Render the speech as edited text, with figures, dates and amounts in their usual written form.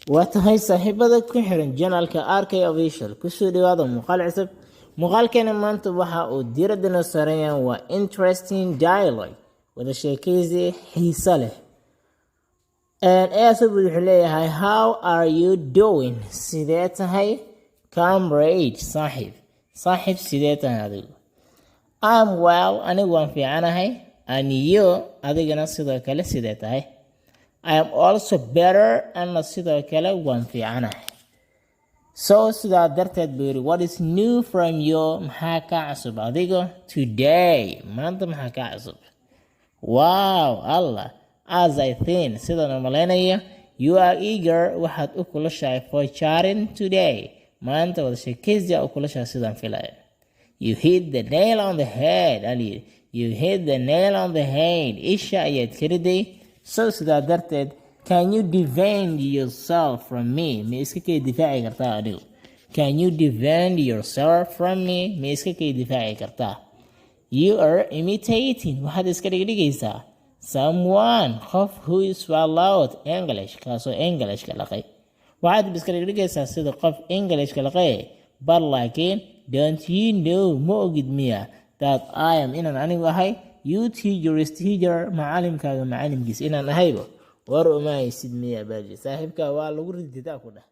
واتهاي صاحبة كحرن جنال كأركي أوفيشال كسودي هذا مقال عصب مقال كان ما أنت بحا ودير الديناصورية و interesting dialogue وذا شيكيزي حيصله and أسب الحلية هاي how are you doing سيدات هاي comrade صاحب سيدات هذا I'm well أنا وان في عنا هاي and you هذا جنا سيدا كلا سيدات هاي I am also better أنا سيدا كلا وان في عنا so سيدا درتت بيري what is new from you محاكا عصب هذا today ما أنت محاكا عصب wow الله as I think سيدا نمالينيا you are eager waxaad u kulashahay for chatting today maanta wada sheekaysiga u kulashahay sidaan filaya you hit the nail on the head ali you hit the nail on the head isha ayaad kariday so sidaa darteed can you defend yourself from me ma iska kay difaaci kartaa adigu can you defend yourself from me ma iska kay difaaci kartaa you are imitating waxaad iska dhigaysaa someone qof who is swallowed English kaasoo English ka laqay waxaad iska dhigaysaa sida qof English ka laqay but laakiin don't you know ma ogid miya that I am inaan anigu ahay you teacher is teacher macalimkaaga macalimkiis inaan ahaybo war uma haysid miya baaji saaxiibka waa lagu rididaa ku dhah